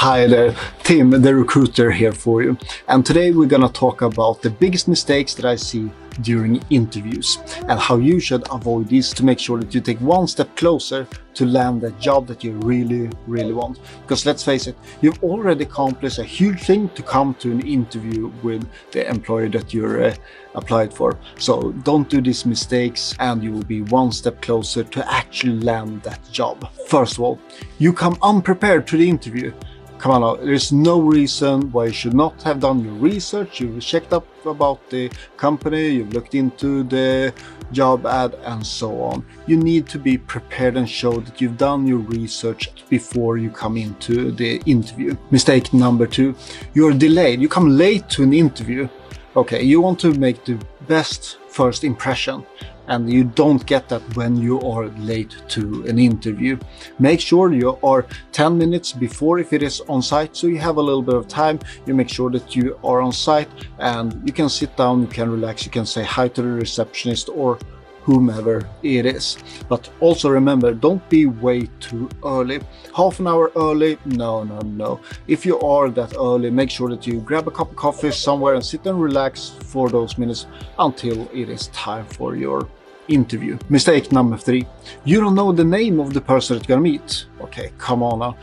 Hi there, Tim, the recruiter here for you. And today we're gonna talk about the biggest mistakes that I see during interviews and how you should avoid these to make sure that you take one step closer to land the job that you really want. Because let's face it, you've already accomplished a huge thing to come to an interview with the employer that you're applied for. So don't do these mistakes and you will be one step closer to actually land that job. First of all, you come unprepared to the interview. Come on now, there's no reason why you should not have done your research. You've checked up about the company, you've looked into the job ad and so on. You need to be prepared and show that you've done your research before you come into the interview. Mistake number 2, you're delayed. You come late to an interview. Okay, you want to make the best first impression, and you don't get that when you are late to an interview. Make sure you are 10 minutes before if it is on site, so you have a little bit of time. You make sure that you are on site and you can sit down, you can relax, you can say hi to the receptionist or whomever it is. But also remember, don't be way too early. Half an hour early, no. If you are that early, make sure that you grab a cup of coffee somewhere and sit and relax for those minutes until it is time for your interview. Mistake number 3, you don't know the name of the person that you're gonna meet. Okay, come on now.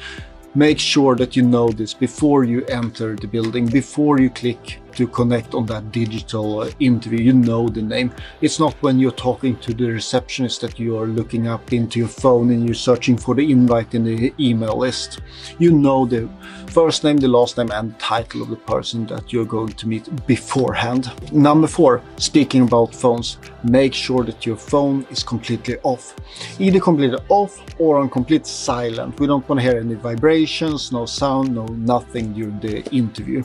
Make sure that you know this before you enter the building, before you click to connect on that digital interview. You know the name. It's not when you're talking to the receptionist that you are looking up into your phone and you're searching for the invite in the email list. You know the first name, the last name and title of the person that you're going to meet beforehand. Number 4, speaking about phones, make sure that your phone is completely off. Either completely off or on complete silent. We don't want to hear any vibrations, no sound, no nothing during the interview.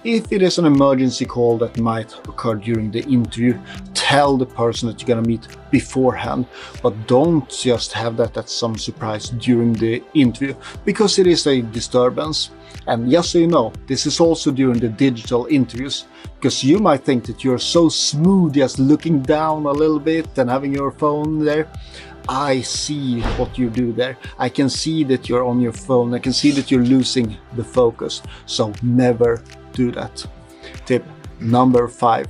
If it is an emergency call that might occur during the interview, tell the person that you're gonna meet beforehand, but don't just have that as some surprise during the interview, because it is a disturbance. And just so you know, this is also during the digital interviews, because you might think that you're so smooth just looking down a little bit and having your phone there. I see what you do there. I can see that you're on your phone. I can see that you're losing the focus. So never do that. Tip number 5,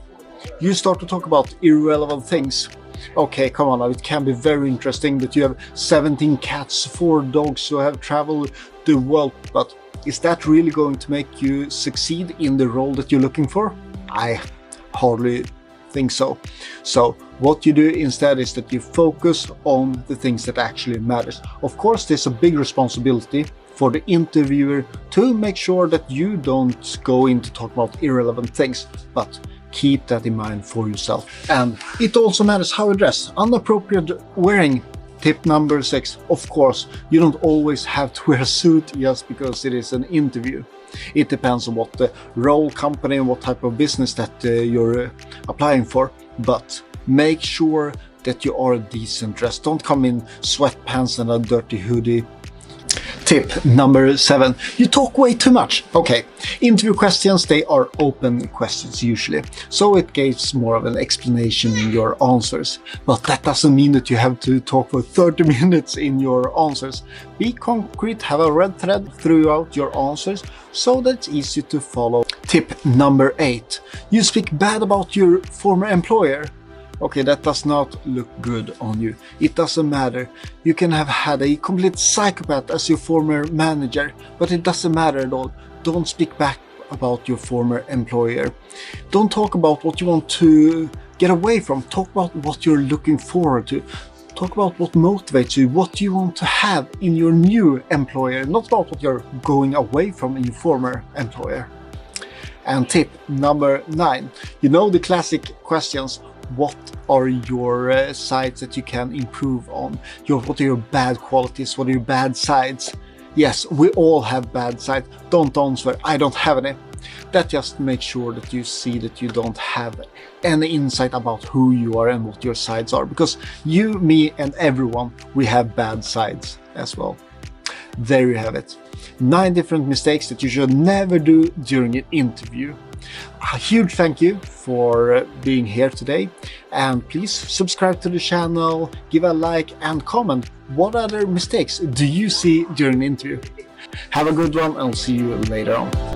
you start to talk about irrelevant things. Okay, come on now, it can be very interesting that you have 17 cats, 4 dogs who have traveled the world, but is that really going to make you succeed in the role that you're looking for? I hardly think so. So what you do instead is that you focus on the things that actually matters. Of course, there's a big responsibility for the interviewer to make sure that you don't go in to talk about irrelevant things, but keep that in mind for yourself. And it also matters how you dress. Inappropriate wearing. Tip number 6, of course, you don't always have to wear a suit just because it is an interview. It depends on what the role, company and what type of business that you're applying for, but make sure that you are decent dressed. Don't come in sweatpants and a dirty hoodie. Tip number 7, you talk way too much. Okay, interview questions, they are open questions usually, so it gives more of an explanation in your answers. But that doesn't mean that you have to talk for 30 minutes in your answers. Be concrete, have a red thread throughout your answers so that it's easy to follow. Tip number 8, you speak bad about your former employer. Okay, that does not look good on you. It doesn't matter. You can have had a complete psychopath as your former manager, but it doesn't matter at all. Don't speak back about your former employer. Don't talk about what you want to get away from. Talk about what you're looking forward to. Talk about what motivates you, what you want to have in your new employer, not about what you're going away from in your former employer. And tip number 9, you know the classic questions. What are your sides that you can improve on? What are your bad qualities? What are your bad sides? Yes, we all have bad sides. Don't answer, I don't have any. That just makes sure that you see that you don't have any insight about who you are and what your sides are. Because you, me and everyone, we have bad sides as well. There you have it. 9 different mistakes that you should never do during an interview. A huge thank you for being here today, and please subscribe to the channel, give a like and comment. What other mistakes do you see during an interview? Have a good one, and I'll see you later on.